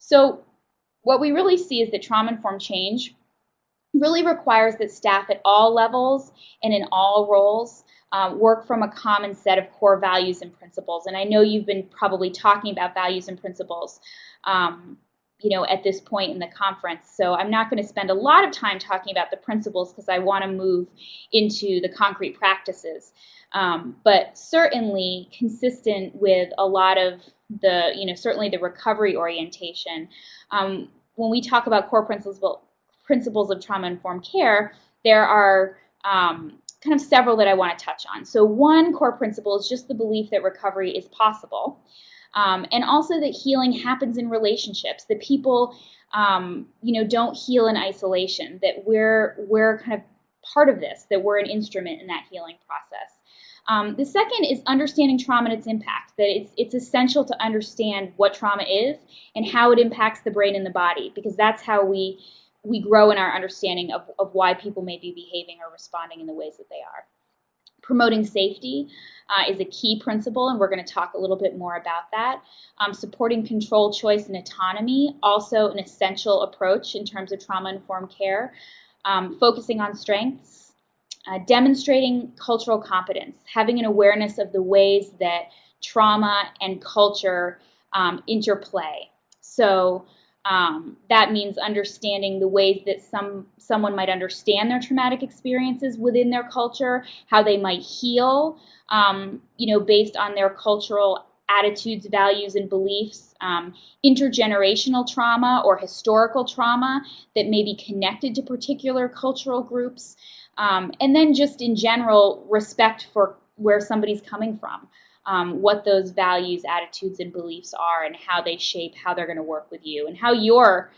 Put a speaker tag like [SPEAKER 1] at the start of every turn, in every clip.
[SPEAKER 1] So what we really see is that trauma-informed change really requires that staff at all levels and in all roles work from a common set of core values and principles. And I know you've been probably talking about values and principles at this point in the conference. So I'm not going to spend a lot of time talking about the principles because I want to move into the concrete practices. But certainly consistent with a lot of the, certainly the recovery orientation. When we talk about core principles of trauma-informed care, there are kind of several that I want to touch on. So one core principle is just the belief that recovery is possible. And also that healing happens in relationships, that people, don't heal in isolation, that we're kind of part of this, that we're an instrument in that healing process. The second is understanding trauma and its impact, that it's essential to understand what trauma is and how it impacts the brain and the body, because that's how we grow in our understanding of why people may be behaving or responding in the ways that they are. Promoting safety is a key principle, and we're going to talk a little bit more about that. Supporting control, choice, and autonomy, also an essential approach in terms of trauma-informed care. Focusing on strengths. Demonstrating cultural competence, having an awareness of the ways that trauma and culture interplay. So that means understanding the ways that someone might understand their traumatic experiences within their culture, how they might heal, based on their cultural attitudes, values, and beliefs, intergenerational trauma or historical trauma that may be connected to particular cultural groups, and then just in general, respect for where somebody's coming from. What those values, attitudes, and beliefs are, and how they shape how they're going to work with you, and how your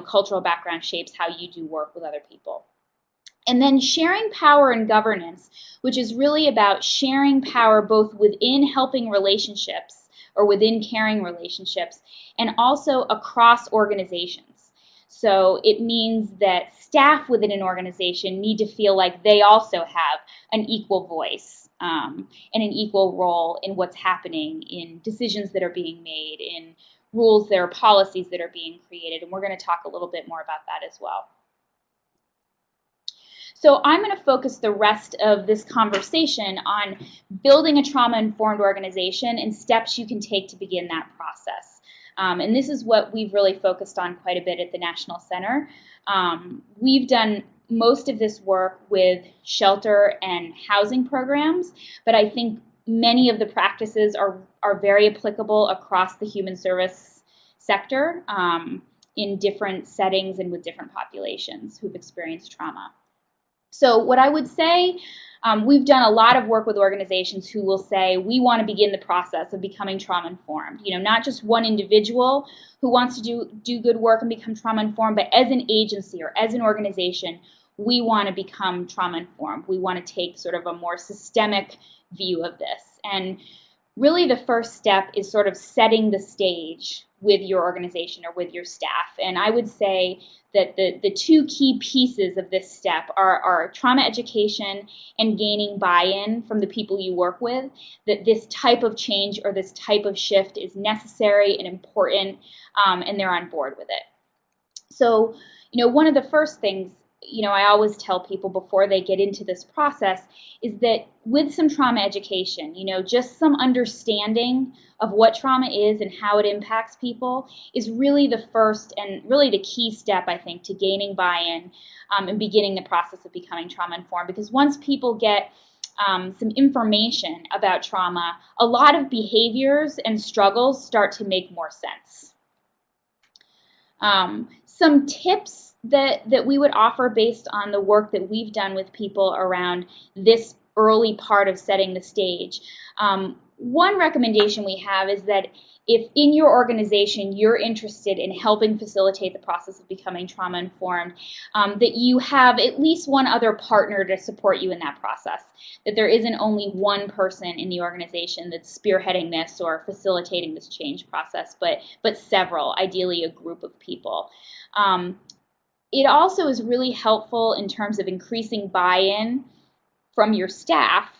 [SPEAKER 1] cultural background shapes how you do work with other people. And then sharing power and governance, which is really about sharing power both within helping relationships or within caring relationships, and also across organizations. So it means that staff within an organization need to feel like they also have an equal voice and an equal role in what's happening, in decisions that are being made, in rules that are policies that are being created. And we're going to talk a little bit more about that as well. So I'm going to focus the rest of this conversation on building a trauma-informed organization and steps you can take to begin that process. And this is what we've really focused on quite a bit at the National Center. We've done most of this work with shelter and housing programs, but I think many of the practices are very applicable across the human service sector in different settings and with different populations who've experienced trauma. So what I would say, we've done a lot of work with organizations who will say, we want to begin the process of becoming trauma-informed. Not just one individual who wants to do good work and become trauma-informed, but as an agency or as an organization, we want to become trauma-informed. We want to take sort of a more systemic view of this. And really the first step is sort of setting the stage with your organization or with your staff. And I would say that the two key pieces of this step are trauma education and gaining buy-in from the people you work with, that this type of change or this type of shift is necessary and important, and they're on board with it. So, one of the first things I always tell people before they get into this process is that with some trauma education, just some understanding of what trauma is and how it impacts people is really the first and really the key step, I think, to gaining buy-in and beginning the process of becoming trauma-informed. Because once people get some information about trauma, a lot of behaviors and struggles start to make more sense. Some tips that we would offer based on the work that we've done with people around this early part of setting the stage. One recommendation we have is that if in your organization you're interested in helping facilitate the process of becoming trauma-informed, that you have at least one other partner to support you in that process, that there isn't only one person in the organization that's spearheading this or facilitating this change process, but several, ideally a group of people. It also is really helpful in terms of increasing buy-in from your staff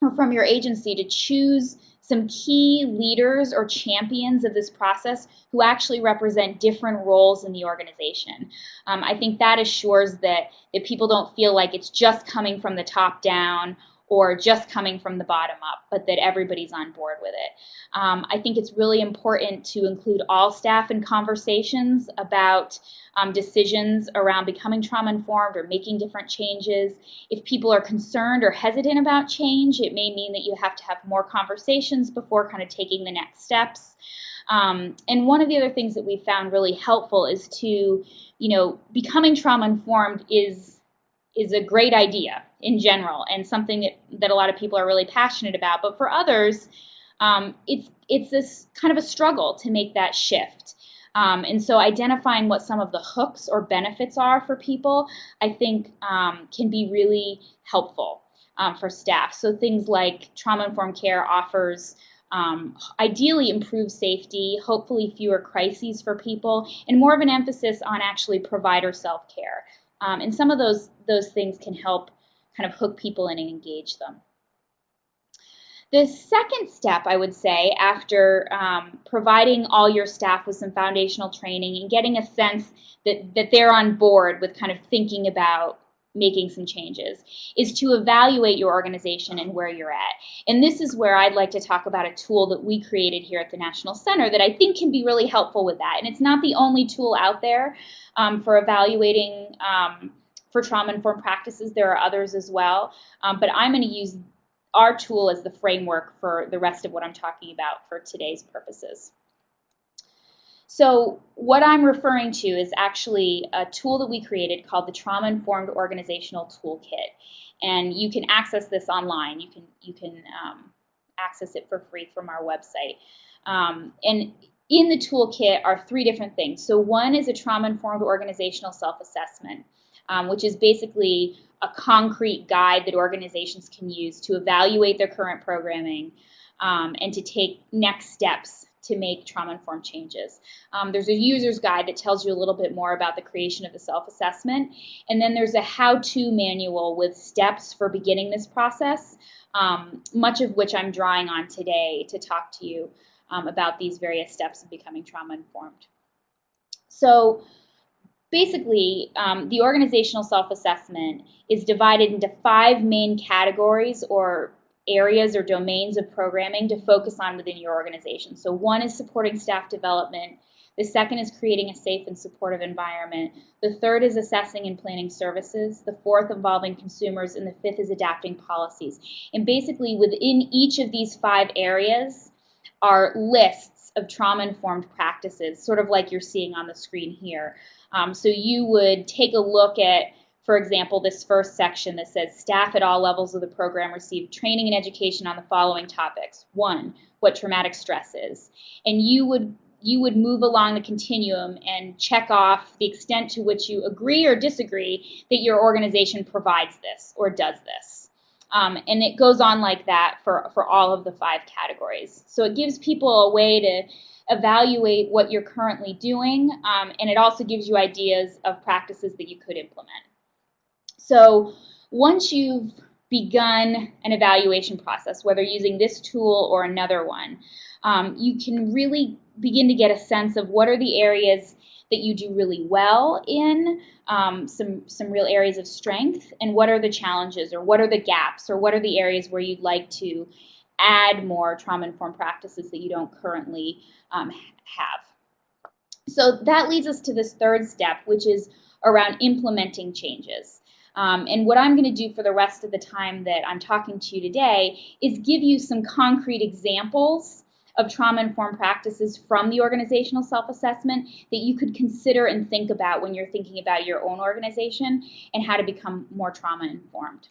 [SPEAKER 1] or from your agency to choose some key leaders or champions of this process who actually represent different roles in the organization. I think that assures that people don't feel like it's just coming from the top down or just coming from the bottom up, but that everybody's on board with it. I think it's really important to include all staff in conversations about decisions around becoming trauma-informed or making different changes. If people are concerned or hesitant about change, it may mean that you have to have more conversations before kind of taking the next steps. And one of the other things that we found really helpful is to, becoming trauma-informed is a great idea in general and something that a lot of people are really passionate about. But for others, it's this kind of a struggle to make that shift. And so identifying what some of the hooks or benefits are for people, I think can be really helpful for staff. So things like trauma-informed care offers ideally improved safety, hopefully fewer crises for people, and more of an emphasis on actually provider self-care. And some of those things can help kind of hook people in and engage them. The second step, I would say, after providing all your staff with some foundational training and getting a sense that they're on board with kind of thinking about making some changes, is to evaluate your organization and where you're at. And this is where I'd like to talk about a tool that we created here at the National Center that I think can be really helpful with that. And it's not the only tool out there for evaluating for trauma-informed practices. There are others as well, but I'm going to use our tool as the framework for the rest of what I'm talking about for today's purposes. So what I'm referring to is actually a tool that we created called the Trauma-Informed Organizational Toolkit, and you can access this online. You can access it for free from our website. And in the toolkit are three different things. So one is a trauma-informed organizational self-assessment, which is basically a concrete guide that organizations can use to evaluate their current programming and to take next steps to make trauma-informed changes. There's a user's guide that tells you a little bit more about the creation of the self-assessment, and then there's a how-to manual with steps for beginning this process, much of which I'm drawing on today to talk to you about these various steps of becoming trauma-informed. So basically, the organizational self-assessment is divided into 5 main categories or areas or domains of programming to focus on within your organization. So one is supporting staff development. The second is creating a safe and supportive environment. The third is assessing and planning services. The fourth involving consumers, and the fifth is adapting policies. And basically within each of these 5 areas are lists of trauma-informed practices, sort of like you're seeing on the screen here. So you would take a look at, for example, this first section that says staff at all levels of the program receive training and education on the following topics. 1, what traumatic stress is. And you would move along the continuum and check off the extent to which you agree or disagree that your organization provides this or does this. And it goes on like that for all of the 5 categories. So it gives people a way to evaluate what you're currently doing, and it also gives you ideas of practices that you could implement. So once you've begun an evaluation process, whether using this tool or another one, you can really begin to get a sense of what are the areas that you do really well in, some real areas of strength, and what are the challenges, or what are the gaps, or what are the areas where you'd like to add more trauma-informed practices that you don't currently have. So that leads us to this third step, which is around implementing changes. And what I'm going to do for the rest of the time that I'm talking to you today is give you some concrete examples of trauma-informed practices from the organizational self-assessment that you could consider and think about when you're thinking about your own organization and how to become more trauma-informed.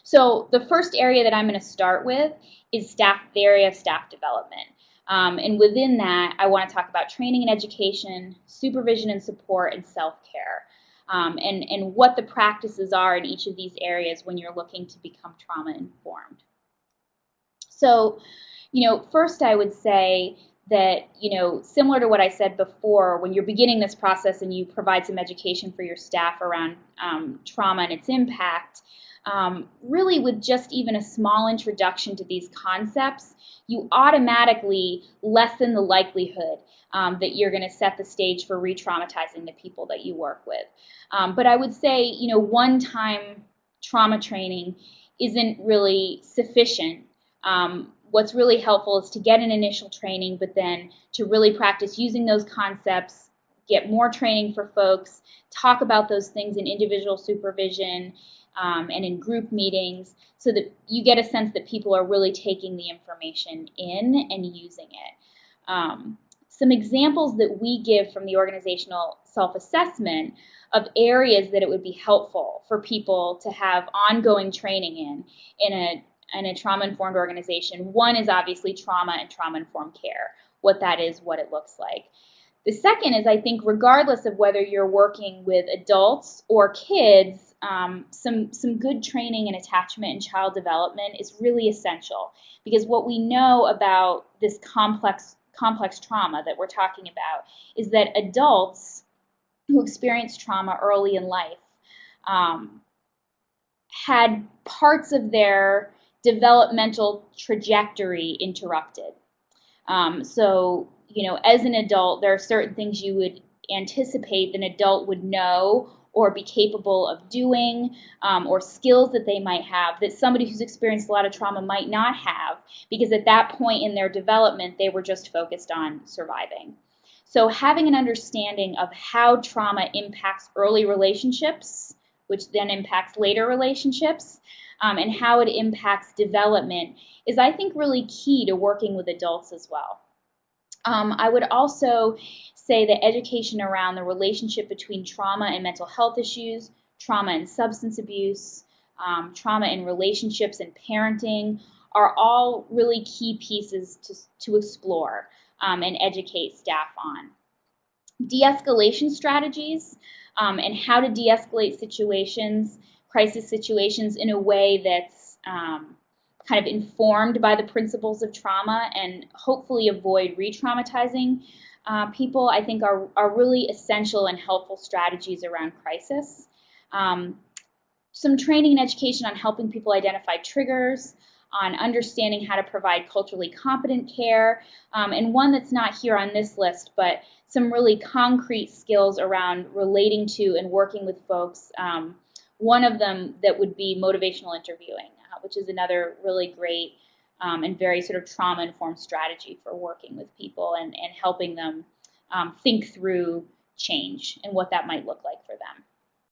[SPEAKER 1] So the first area that I'm going to start with is the area of staff development. And within that, I want to talk about training and education, supervision and support, and self-care. And what the practices are in each of these areas when you're looking to become trauma-informed. So, first I would say that, similar to what I said before, when you're beginning this process and you provide some education for your staff around trauma and its impact, really with just even a small introduction to these concepts, you automatically lessen the likelihood that you're going to set the stage for re-traumatizing the people that you work with. But I would say, one-time trauma training isn't really sufficient. What's really helpful is to get an initial training, but then to really practice using those concepts, get more training for folks, talk about those things in individual supervision and in group meetings, so that you get a sense that people are really taking the information in and using it. Some examples that we give from the organizational self-assessment of areas that it would be helpful for people to have ongoing training in a trauma-informed organization. One is obviously trauma and trauma-informed care, what that is, what it looks like. The second is, I think, regardless of whether you're working with adults or kids, some good training in attachment and child development is really essential, because what we know about this complex trauma that we're talking about is that adults who experience trauma early in life had parts of their developmental trajectory interrupted. So, as an adult, there are certain things you would anticipate an adult would know or be capable of doing, or skills that they might have that somebody who's experienced a lot of trauma might not have, because at that point in their development, they were just focused on surviving. So having an understanding of how trauma impacts early relationships, which then impacts later relationships, and how it impacts development is, I think, really key to working with adults as well. I would also say that education around the relationship between trauma and mental health issues, trauma and substance abuse, trauma in relationships and parenting are all really key pieces to explore and educate staff on. De-escalation strategies and how to de-escalate situations, crisis situations, in a way that's kind of informed by the principles of trauma and hopefully avoid re-traumatizing people, I think are really essential and helpful strategies around crisis. Some training and education on helping people identify triggers, on understanding how to provide culturally competent care, and one that's not here on this list, but some really concrete skills around relating to and working with folks. One of them that would be motivational interviewing, which is another really great and very sort of trauma-informed strategy for working with people and helping them think through change and what that might look like for them.